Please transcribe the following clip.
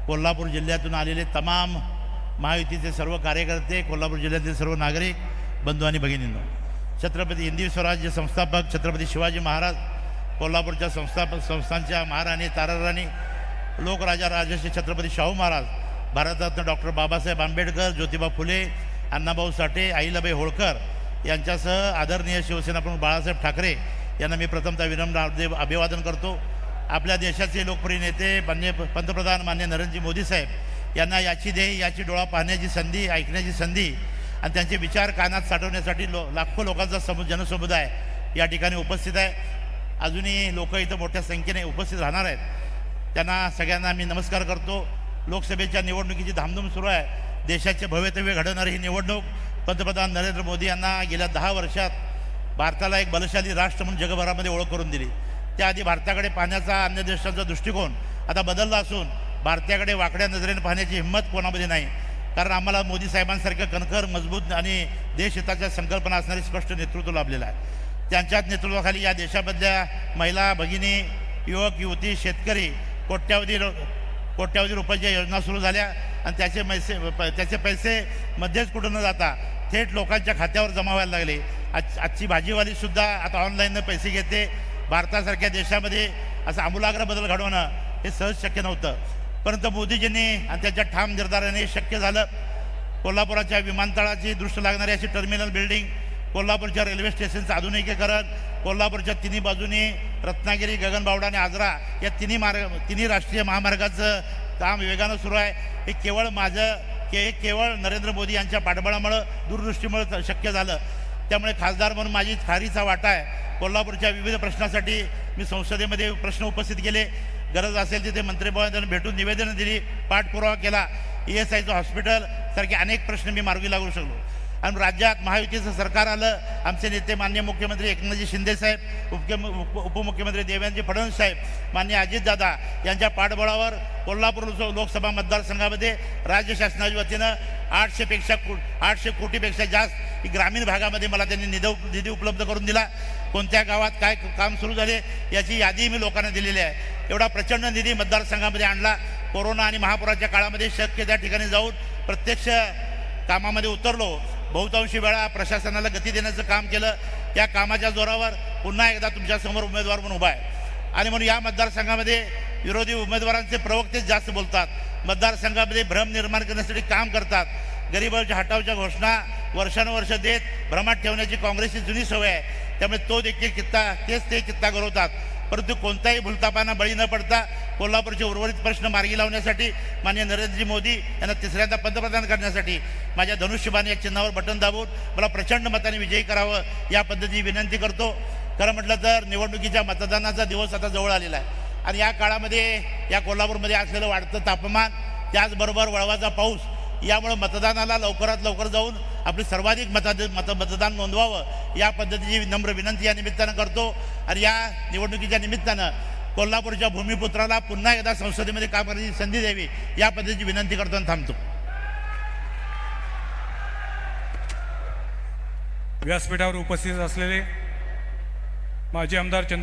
कोल्हापूर जिल्ह्यातून आलेले तमाम महायुतीचे सर्व कार्यकर्ते, कोल्हापूर जिल्ह्यातील सर्व नागरिक बंधू आणि भगिनींनो, छत्रपती हिंदवी स्वराज्य संस्थापक छत्रपती शिवाजी महाराज, कोल्हापूरच्या संस्थांच्या महाराणी ताराराणी, लोकराजा राजर्षी छत्रपती शाहू महाराज, भारतरत्न डॉक्टर बाबासाहेब आंबेडकर, ज्योतिबा फुले, अण्णाभाऊ साठे, अहिल्याबाई होळकर यांच्यासह आदरणीय शिवसेना प्रमुख बाळासाहेब ठाकरे यांना मी प्रथमतः विनम्र अभिवादन करतो. आपल्या देशाचे लोकप्रिय नेते माननीय पंतप्रधान माननीय नरेंद्रजी मोदी साहेब यांना याची ध्येय, याची डोळा पाहण्याची संधी, ऐकण्याची संधी आणि त्यांचे विचार कानात साठवण्यासाठी लाखो लोकांचा जनसमुदाय या ठिकाणी उपस्थित आहे. अजूनही लोक इथं मोठ्या संख्येने उपस्थित राहणार आहेत. त्यांना सगळ्यांना मी नमस्कार करतो. लोकसभेच्या निवडणुकीची धामधूम सुरू आहे. देशाचे भवितव्य घडवणारी ही निवडणूक पंतप्रधान नरेंद्र मोदी यांना गेल्या 10 वर्षात भारताला एक बलशाली राष्ट्र म्हणून जगभरामध्ये ओळख करून दिली. त्याआधी भारताकडे पाहण्याचा अन्य देशांचा दृष्टिकोन आता बदलला असून भारताकडे वाकड्या नजरेने पाहण्याची हिंमत कोणामध्ये नाही. कारण आम्हाला मोदी साहेबांसारखं कणखर, मजबूत आणि देशहिताच्या संकल्पना असणारे स्पष्ट नेतृत्व लाभलेलं आहे. त्यांच्याच नेतृत्वाखाली या देशामधल्या महिला, भगिनी, युवक, युवती, शेतकरी कोट्यावधी रुपयाच्या योजना सुरू झाल्या आणि त्याचे पैसे मध्येच कुठं न जाता थेट लोकांच्या खात्यावर जमा व्हायला लागले. आजची भाजीवालीसुद्धा आता ऑनलाईननं पैसे घेते. भारतासारख्या देशामध्ये असं आमूलाग्र बदल घडवणं हे सहज शक्य नव्हतं, परंतु मोदीजींनी आणि त्यांच्या ठाम निर्धाराने शक्य झालं. कोल्हापुराच्या विमानतळाची दृष्ट लागणारी अशी टर्मिनल बिल्डिंग, कोल्हापूरच्या रेल्वे स्टेशनचं आधुनिकीकरण, कोल्हापूरच्या तिन्ही बाजूनी रत्नागिरी, गगनबावडा आणि आजरा या तिन्ही राष्ट्रीय महामार्गाचं काम वेगानं सुरू आहे. हे केवळ नरेंद्र मोदी यांच्या पाठबळामुळं, दूरदृष्टीमुळे शक्य झालं. त्यामुळे खासदार म्हणून माझी खारीचा वाटा आहे. कोल्हापूरच्या विविध प्रश्नासाठी मी संसदेमध्ये प्रश्न उपस्थित केले. गरज असेल तिथे मंत्रिमंडळाने भेटून निवेदनं दिली, पाठपुरावा केला. ESIचं हॉस्पिटल सारखे अनेक प्रश्न मी मार्गी लागू शकलो. आणि राज्यात महायुतीचं सरकार आलं. आमचे नेते माननीय मुख्यमंत्री एकनाथजी शिंदे साहेब, उपमुख्यमंत्री देवेंद्रजी फडणवीस साहेब, माननीय अजितदादा यांच्या पाठबळावर कोल्हापूर लोकसभा मतदारसंघामध्ये राज्य शासनाच्या वतीनं 800 कोटीपेक्षा जास्त ग्रामीण भागामध्ये मला त्यांनी निधी उपलब्ध करून दिला. कोणत्या गावात काय काम सुरू झाले याची यादी मी लोकांना दिलेली आहे. एवढा प्रचंड निधी मतदारसंघामध्ये आणला. कोरोना आणि महापुराच्या काळामध्ये शक्य त्या ठिकाणी जाऊन प्रत्यक्ष कामामध्ये उतरलो. बहुतांशी वेळा प्रशासनाला गती देण्याचं काम केलं. या कामाच्या जोरावर पुन्हा एकदा तुमच्यासमोर उमेदवार म्हणून उभा आहे. आणि म्हणून या मतदारसंघामध्ये विरोधी उमेदवारांचे प्रवक्तेच जास्त बोलतात. मतदारसंघामध्ये भ्रम निर्माण करण्यासाठी काम करतात. गरिबांच्या हटावच्या घोषणा वर्षानुवर्ष देत भ्रमात ठेवण्याची काँग्रेसची जुनी सवय आहे. त्यामुळे तो देखील ते चित्ता गरवतात. परंतु कोणताही भूलतापांना बळी न पडता कोल्हापूरचे उर्वरित प्रश्न मार्गी लावण्यासाठी माननीय नरेंद्रजी मोदी यांना तिसऱ्यांदा पंतप्रधान करण्यासाठी माझ्या धनुष्यबाण या चिन्हावर बटन दाबून मला प्रचंड मताने विजयी करावं या पद्धतीची विनंती करतो. खरं म्हटलं तर निवडणुकीच्या मतदानाचा दिवस आता जवळ आलेला आहे आणि या काळामध्ये या कोल्हापूरमध्ये असलेलं वाढतं तापमान, त्याचबरोबर वळवाचा पाऊस यामुळे मतदानाला लवकरात लवकर जाऊन आपली सर्वाधिक मतदान नोंदवावं या पद्धतीची नम्र विनंती या निमित्तानं करतो. आणि या निवडणुकीच्या निमित्तानं कोल्हापूरच्या भूमिपुत्राला पुन्हा एकदा संसदेमध्ये काम करण्याची संधी द्यावी या पद्धतीची विनंती करतो आणि थांबतो. व्यासपीठावर उपस्थित असलेले माजी आमदार चंद्र